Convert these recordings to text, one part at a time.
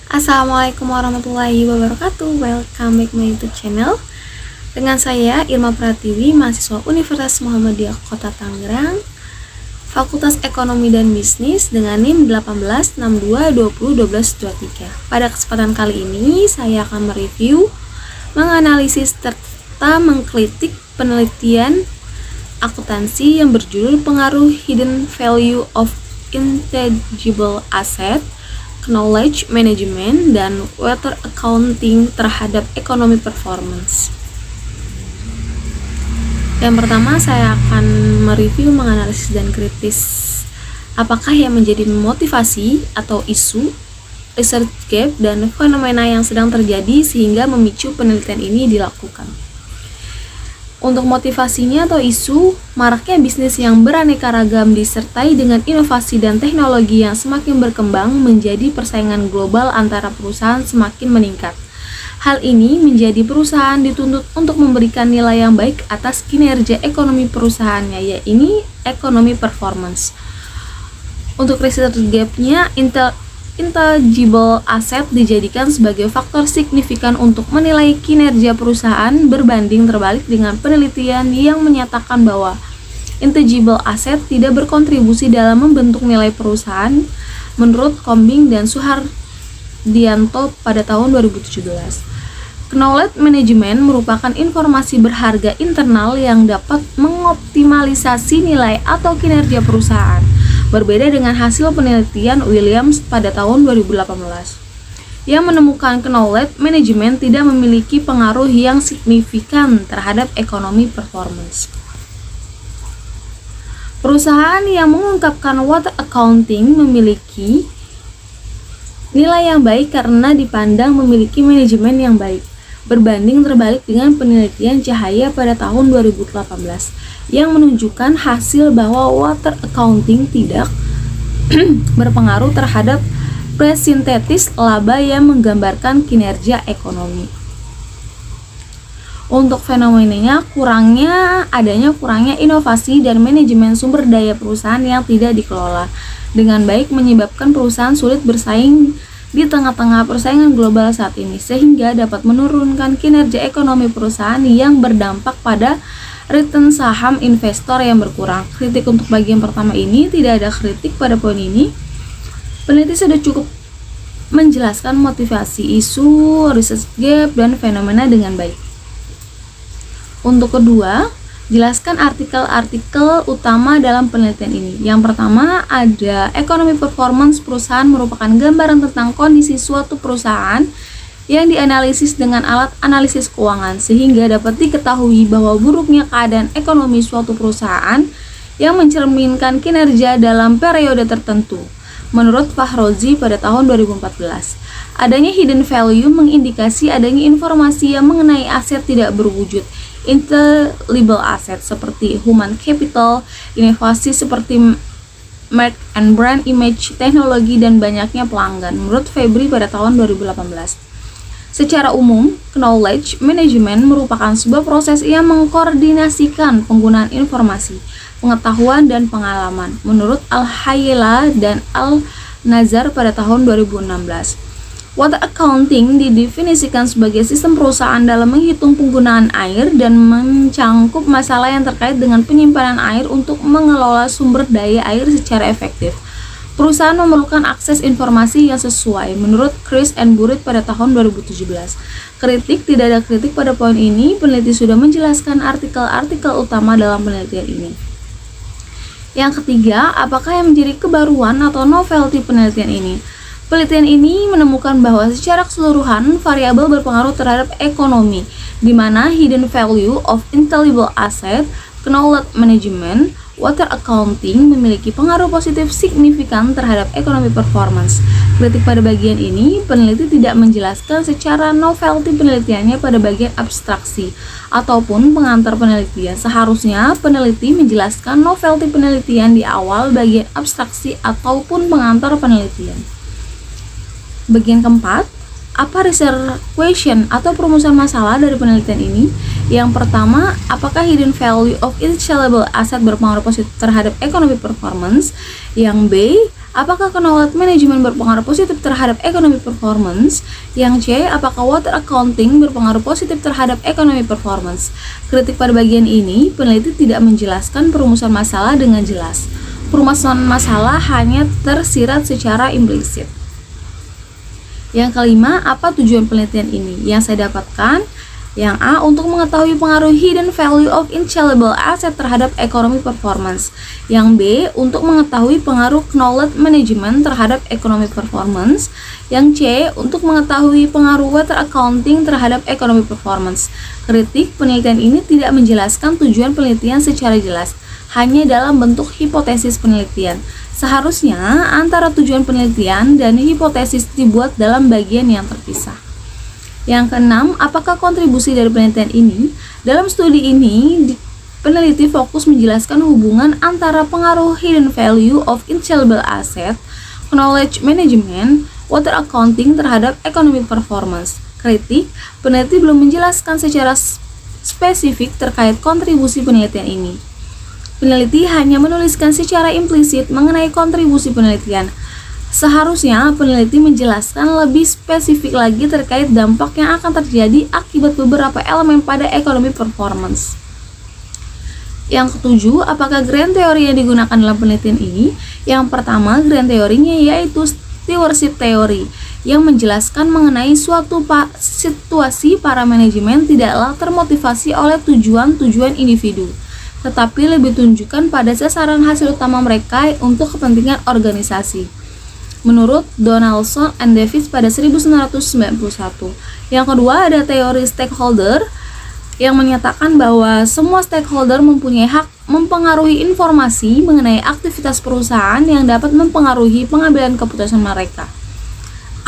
Assalamualaikum warahmatullahi wabarakatuh. Welcome back my YouTube channel. Dengan saya Irma Pratiwi, mahasiswa Universitas Muhammadiyah Kota Tangerang, Fakultas Ekonomi dan Bisnis dengan NIM 1862201223. Pada kesempatan kali ini saya akan mereview, menganalisis serta mengkritik penelitian akuntansi yang berjudul Pengaruh Hidden Value of Intangible Asset, Knowledge Management, dan Water Accounting terhadap Ekonomi Performance. Yang pertama, saya akan mereview, menganalisis, dan kritis apakah yang menjadi motivasi atau isu, research gap, dan fenomena yang sedang terjadi sehingga memicu penelitian ini dilakukan. Untuk motivasinya atau isu, maraknya bisnis yang beraneka ragam disertai dengan inovasi dan teknologi yang semakin berkembang menjadi persaingan global antara perusahaan semakin meningkat. Hal ini menjadi perusahaan dituntut untuk memberikan nilai yang baik atas kinerja ekonomi perusahaannya, yaitu ekonomi performance. Untuk research gap-nya, intangible asset dijadikan sebagai faktor signifikan untuk menilai kinerja perusahaan, berbanding terbalik dengan penelitian yang menyatakan bahwa intangible asset tidak berkontribusi dalam membentuk nilai perusahaan, menurut Kombing dan Suhardianto pada tahun 2017. Knowledge management merupakan informasi berharga internal yang dapat mengoptimalisasi nilai atau kinerja perusahaan. Berbeda dengan hasil penelitian Williams pada tahun 2018 yang menemukan knowledge management tidak memiliki pengaruh yang signifikan terhadap ekonomi performance. Perusahaan yang mengungkapkan water accounting memiliki nilai yang baik karena dipandang memiliki manajemen yang baik, berbanding terbalik dengan penelitian Cahaya pada tahun 2018 yang menunjukkan hasil bahwa water accounting tidak berpengaruh terhadap presintetis laba yang menggambarkan kinerja ekonomi. Untuk fenomenanya, kurangnya inovasi dan manajemen sumber daya perusahaan yang tidak dikelola dengan baik menyebabkan perusahaan sulit bersaing di tengah-tengah persaingan global saat ini, sehingga dapat menurunkan kinerja ekonomi perusahaan yang berdampak pada return saham investor yang berkurang. Kritik untuk bagian pertama ini, tidak ada kritik pada poin ini. Peneliti sudah cukup menjelaskan motivasi, isu, research gap, dan fenomena dengan baik. Untuk kedua, jelaskan artikel-artikel utama dalam penelitian ini. Yang pertama ada ekonomi performance perusahaan merupakan gambaran tentang kondisi suatu perusahaan yang dianalisis dengan alat analisis keuangan sehingga dapat diketahui bahwa buruknya keadaan ekonomi suatu perusahaan yang mencerminkan kinerja dalam periode tertentu. Menurut Fahrozi pada tahun 2014, adanya hidden value mengindikasi adanya informasi yang mengenai aset tidak berwujud, intangible asset seperti human capital, inovasi seperti mark and brand image, teknologi, dan banyaknya pelanggan. Menurut Febri pada tahun 2018. Secara umum, knowledge management merupakan sebuah proses yang mengkoordinasikan penggunaan informasi, pengetahuan, dan pengalaman. Menurut Al-Hayela dan Al-Nazar pada tahun 2016. Water accounting didefinisikan sebagai sistem perusahaan dalam menghitung penggunaan air dan mencangkup masalah yang terkait dengan penyimpanan air untuk mengelola sumber daya air secara efektif. Perusahaan memerlukan akses informasi yang sesuai, menurut Chris and Burrit pada tahun 2017. Kritik, tidak ada kritik pada poin ini. Peneliti sudah menjelaskan artikel-artikel utama dalam penelitian ini. Yang ketiga, apakah yang menjadi kebaruan atau novelty penelitian ini? Penelitian ini menemukan bahwa secara keseluruhan variabel berpengaruh terhadap ekonomi, di mana hidden value of intangible asset, knowledge management, water accounting memiliki pengaruh positif signifikan terhadap ekonomi performance. Kritik pada bagian ini, peneliti tidak menjelaskan secara novelty penelitiannya pada bagian abstraksi ataupun pengantar penelitian. Seharusnya peneliti menjelaskan novelty penelitian di awal bagian abstraksi ataupun pengantar penelitian. Bagian keempat, apa research question atau perumusan masalah dari penelitian ini? Yang pertama, apakah hidden value of intangible asset berpengaruh positif terhadap ekonomi performance? Yang B, apakah knowledge management berpengaruh positif terhadap economic performance? Yang C, apakah water accounting berpengaruh positif terhadap economic performance? Kritik pada bagian ini, peneliti tidak menjelaskan perumusan masalah dengan jelas. Perumusan masalah hanya tersirat secara implisit. Yang kelima, apa tujuan penelitian ini? Yang saya dapatkan, yang A, untuk mengetahui pengaruh hidden value of inchangeable asset terhadap economic performance. Yang B, untuk mengetahui pengaruh knowledge management terhadap economic performance. Yang C, untuk mengetahui pengaruh water accounting terhadap economic performance. Kritik, penelitian ini tidak menjelaskan tujuan penelitian secara jelas, hanya dalam bentuk hipotesis penelitian. Seharusnya antara tujuan penelitian dan hipotesis dibuat dalam bagian yang terpisah. Yang keenam, apakah kontribusi dari penelitian ini? Dalam studi ini, peneliti fokus menjelaskan hubungan antara pengaruh hidden value of inchangeable asset, knowledge management, water accounting terhadap economic performance. Kritik, peneliti belum menjelaskan secara spesifik terkait kontribusi penelitian ini. Peneliti hanya menuliskan secara implisit mengenai kontribusi penelitian. Seharusnya peneliti menjelaskan lebih spesifik lagi terkait dampak yang akan terjadi akibat beberapa elemen pada ekonomi performance. Yang ketujuh, apakah grand teori yang digunakan dalam penelitian ini? Yang pertama, grand teorinya yaitu stewardship theory yang menjelaskan mengenai suatu situasi para manajemen tidaklah termotivasi oleh tujuan-tujuan individu, tetapi lebih tunjukkan pada sasaran hasil utama mereka untuk kepentingan organisasi. Menurut Donaldson and Davis pada 1991. Yang kedua, ada teori stakeholder yang menyatakan bahwa semua stakeholder mempunyai hak mempengaruhi informasi mengenai aktivitas perusahaan yang dapat mempengaruhi pengambilan keputusan mereka.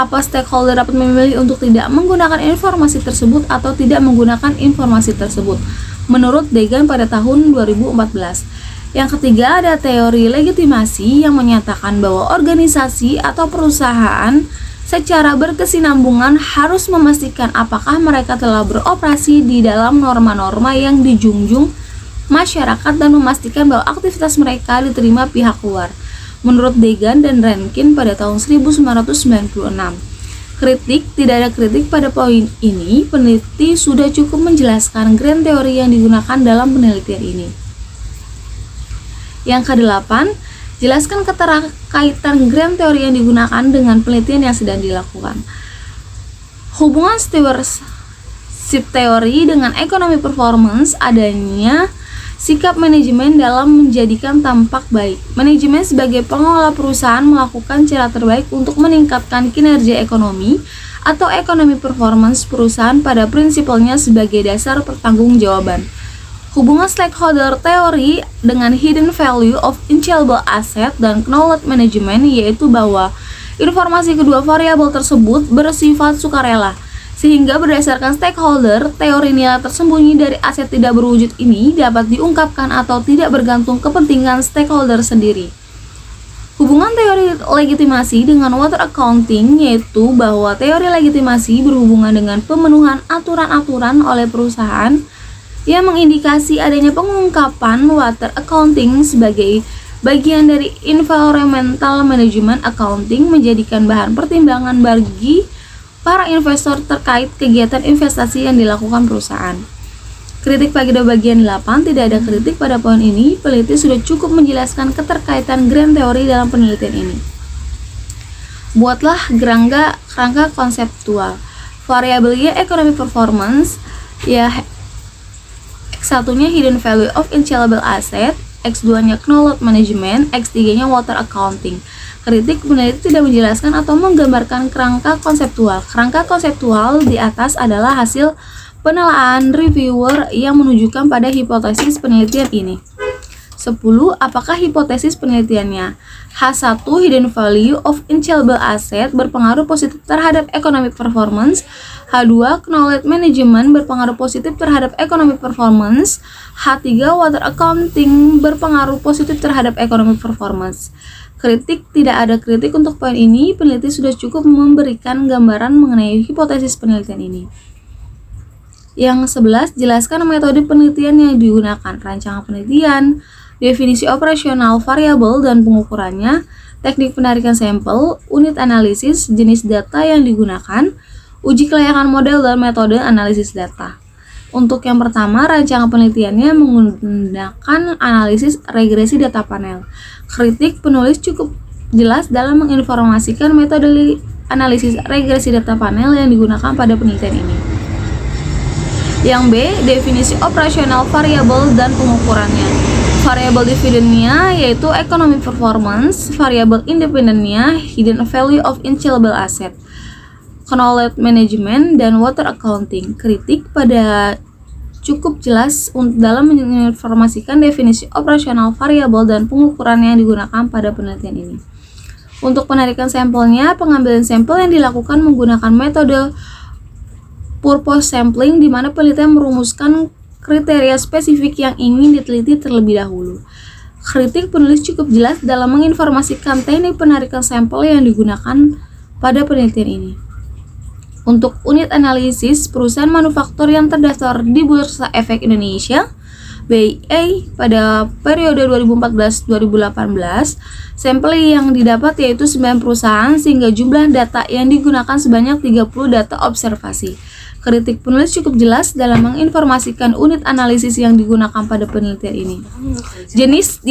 Apa stakeholder dapat memilih untuk tidak menggunakan informasi tersebut atau tidak menggunakan informasi tersebut? Menurut Degan pada tahun 2014. Yang ketiga, ada teori legitimasi yang menyatakan bahwa organisasi atau perusahaan secara berkesinambungan harus memastikan apakah mereka telah beroperasi di dalam norma-norma yang dijunjung masyarakat dan memastikan bahwa aktivitas mereka diterima pihak luar. Menurut Degan dan Rankin pada tahun 1996. Kritik, tidak ada kritik pada poin ini. Peneliti sudah cukup menjelaskan grand teori yang digunakan dalam penelitian ini. Yang kedelapan, jelaskan keterkaitan grand teori yang digunakan dengan penelitian yang sedang dilakukan. Hubungan stewardship theory dengan economic performance adanya sikap manajemen dalam menjadikan tampak baik. Manajemen sebagai pengelola perusahaan melakukan cara terbaik untuk meningkatkan kinerja ekonomi atau economic performance perusahaan pada prinsipalnya sebagai dasar pertanggungjawaban. Hubungan stakeholder teori dengan hidden value of inchangeable asset dan knowledge management yaitu bahwa informasi kedua variabel tersebut bersifat sukarela, sehingga berdasarkan stakeholder, teori nilai tersembunyi dari aset tidak berwujud ini dapat diungkapkan atau tidak bergantung kepentingan stakeholder sendiri. Hubungan teori legitimasi dengan water accounting yaitu bahwa teori legitimasi berhubungan dengan pemenuhan aturan-aturan oleh perusahaan yang mengindikasi adanya pengungkapan water accounting sebagai bagian dari environmental management accounting menjadikan bahan pertimbangan bagi para investor terkait kegiatan investasi yang dilakukan perusahaan. Kritik pada bagian 8, tidak ada kritik pada poin ini. Peneliti sudah cukup menjelaskan keterkaitan grand teori dalam penelitian ini. Buatlah kerangka konseptual. Variabelnya economic performance, ya X1-nya hidden value of inchangeable asset, X2-nya knowledge management, X3-nya water accounting. Kritik, peneliti tidak menjelaskan atau menggambarkan kerangka konseptual. Kerangka konseptual di atas adalah hasil penelaahan reviewer yang menunjukkan pada hipotesis penelitian ini. 10. Apakah hipotesis penelitiannya? H1 hidden value of inchangeable asset berpengaruh positif terhadap economic performance. H2 knowledge management berpengaruh positif terhadap economic performance. H3 water accounting berpengaruh positif terhadap economic performance. Kritik, tidak ada kritik untuk poin ini. Peneliti sudah cukup memberikan gambaran mengenai hipotesis penelitian ini. Yang 11, jelaskan metode penelitian yang digunakan, rancangan penelitian, definisi operasional variabel dan pengukurannya, teknik penarikan sampel, unit analisis, jenis data yang digunakan, uji kelayakan model dan metode analisis data. Untuk yang pertama, rancangan penelitiannya menggunakan analisis regresi data panel. Kritik penulis cukup jelas dalam menginformasikan metode analisis regresi data panel yang digunakan pada penelitian ini. Yang B, definisi operasional variabel dan pengukurannya. Variabel dividennya yaitu economic performance, variabel independennya hidden value of intangible asset, knowledge management, dan water accounting. Kritik pada cukup jelas dalam menginformasikan definisi operasional variabel dan pengukuran yang digunakan pada penelitian ini. Untuk penarikan sampelnya, pengambilan sampel yang dilakukan menggunakan metode purpose sampling, di mana penelitian merumuskan kriteria spesifik yang ingin diteliti terlebih dahulu. Kritik penulis cukup jelas dalam menginformasikan teknik penarikan sampel yang digunakan pada penelitian ini. Untuk unit analisis, perusahaan manufaktur yang terdaftar di Bursa Efek Indonesia (BIA) pada periode 2014-2018, sampel yang didapat yaitu 9 perusahaan sehingga jumlah data yang digunakan sebanyak 30 data observasi. Kritik penulis cukup jelas dalam menginformasikan unit analisis yang digunakan pada penelitian ini. Jenis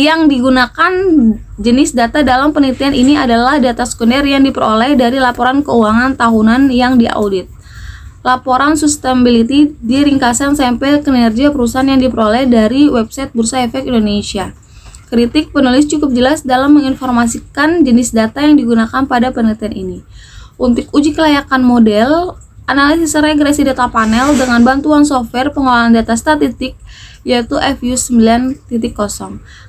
data dalam penelitian ini adalah data sekunder yang diperoleh dari laporan keuangan tahunan yang diaudit. Laporan sustainability di ringkasan sampel kinerja perusahaan yang diperoleh dari website Bursa Efek Indonesia. Kritik penulis cukup jelas dalam menginformasikan jenis data yang digunakan pada penelitian ini. Untuk uji kelayakan model, analisis regresi data panel dengan bantuan software pengolahan data statistik yaitu FU 9.0.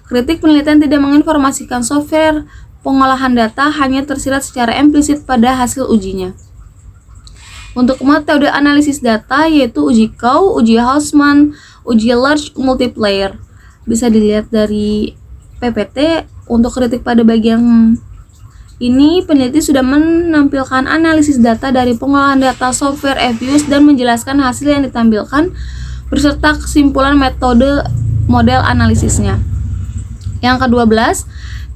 Kritik penelitian tidak menginformasikan software pengolahan data, hanya tersirat secara implisit pada hasil ujinya. Untuk metode analisis data yaitu uji Cow, uji Hausman, uji large multiplier. Bisa dilihat dari PPT. Untuk kritik pada bagian ini, peneliti sudah menampilkan analisis data dari pengolahan data software FUs dan menjelaskan hasil yang ditampilkan beserta kesimpulan metode model analisisnya. Yang ke-12,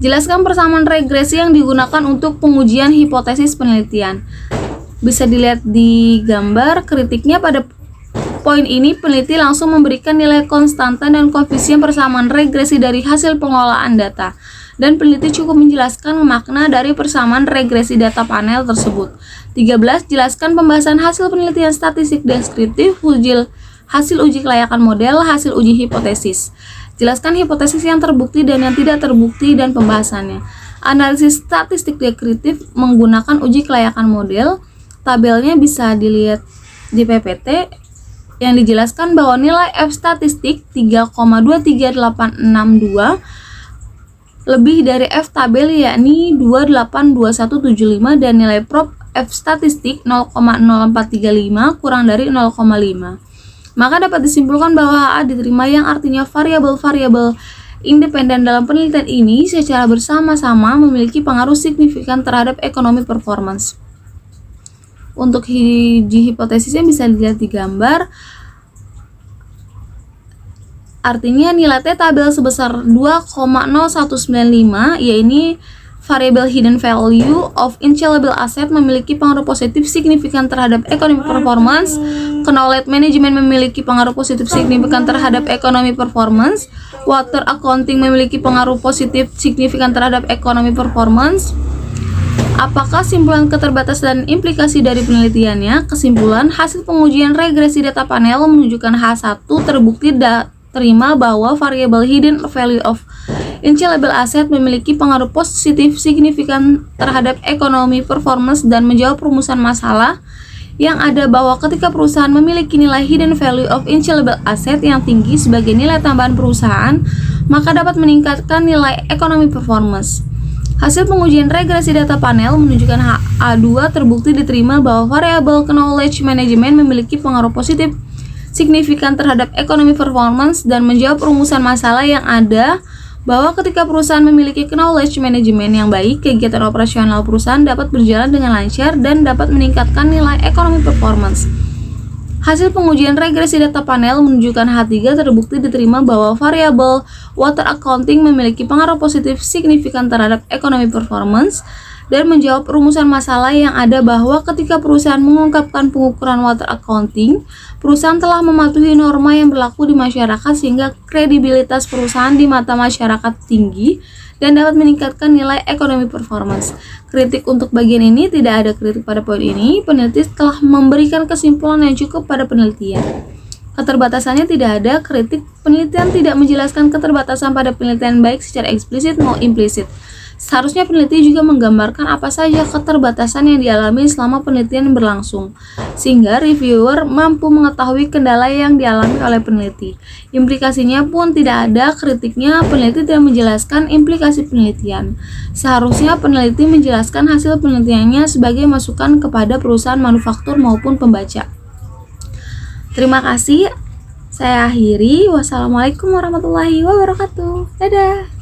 jelaskan persamaan regresi yang digunakan untuk pengujian hipotesis penelitian. Bisa dilihat di gambar. Kritiknya pada poin ini, peneliti langsung memberikan nilai konstantan dan koefisien persamaan regresi dari hasil pengolahan data, dan peneliti cukup menjelaskan makna dari persamaan regresi data panel tersebut. 13. Jelaskan pembahasan hasil penelitian statistik deskriptif, hasil uji kelayakan model, hasil uji hipotesis. Jelaskan hipotesis yang terbukti dan yang tidak terbukti dan pembahasannya. Analisis statistik deskriptif menggunakan uji kelayakan model. Tabelnya bisa dilihat di PPT yang dijelaskan bahwa nilai F statistik 3,23862 lebih dari F tabel yakni 282175 dan nilai prop F statistik 0,0435 kurang dari 0,5. Maka dapat disimpulkan bahwa HA diterima, yang artinya variabel-variabel independen dalam penelitian ini secara bersama-sama memiliki pengaruh signifikan terhadap ekonomi performance. Untuk uji hipotesisnya bisa dilihat di gambar. Artinya nilai T tabel sebesar 2,0195, yaitu variable hidden value of intangible asset, memiliki pengaruh positif signifikan terhadap ekonomi performance. Knowledge management memiliki pengaruh positif signifikan terhadap ekonomi performance. Water accounting memiliki pengaruh positif signifikan terhadap ekonomi performance. Apakah simpulan keterbatasan dan implikasi dari penelitiannya? Kesimpulan, hasil pengujian regresi data panel menunjukkan H1 terbukti terima bahwa variable hidden value of intangible asset memiliki pengaruh positif signifikan terhadap ekonomi performance dan menjawab rumusan masalah yang ada bahwa ketika perusahaan memiliki nilai hidden value of intangible asset yang tinggi sebagai nilai tambahan perusahaan, maka dapat meningkatkan nilai ekonomi performance. Hasil pengujian regresi data panel menunjukkan HA2 terbukti diterima bahwa variabel knowledge management memiliki pengaruh positif signifikan terhadap ekonomi performance dan menjawab rumusan masalah yang ada bahwa ketika perusahaan memiliki knowledge management yang baik, kegiatan operasional perusahaan dapat berjalan dengan lancar dan dapat meningkatkan nilai ekonomi performance. Hasil pengujian regresi data panel menunjukkan H3 terbukti diterima bahwa variabel water accounting memiliki pengaruh positif signifikan terhadap ekonomi performance dan menjawab rumusan masalah yang ada bahwa ketika perusahaan mengungkapkan pengukuran water accounting, perusahaan telah mematuhi norma yang berlaku di masyarakat sehingga kredibilitas perusahaan di mata masyarakat tinggi dan dapat meningkatkan nilai ekonomi performance. Kritik untuk bagian ini tidak ada kritik pada poin ini. Peneliti telah memberikan kesimpulan yang cukup pada penelitian. Keterbatasannya tidak ada kritik. Penelitian tidak menjelaskan keterbatasan pada penelitian baik secara eksplisit maupun implisit. Seharusnya peneliti juga menggambarkan apa saja keterbatasan yang dialami selama penelitian berlangsung, sehingga reviewer mampu mengetahui kendala yang dialami oleh peneliti. Implikasinya pun tidak ada kritiknya, peneliti tidak menjelaskan implikasi penelitian. Seharusnya peneliti menjelaskan hasil penelitiannya sebagai masukan kepada perusahaan manufaktur maupun pembaca. Terima kasih, saya akhiri. Wassalamualaikum warahmatullahi wabarakatuh. Dadah.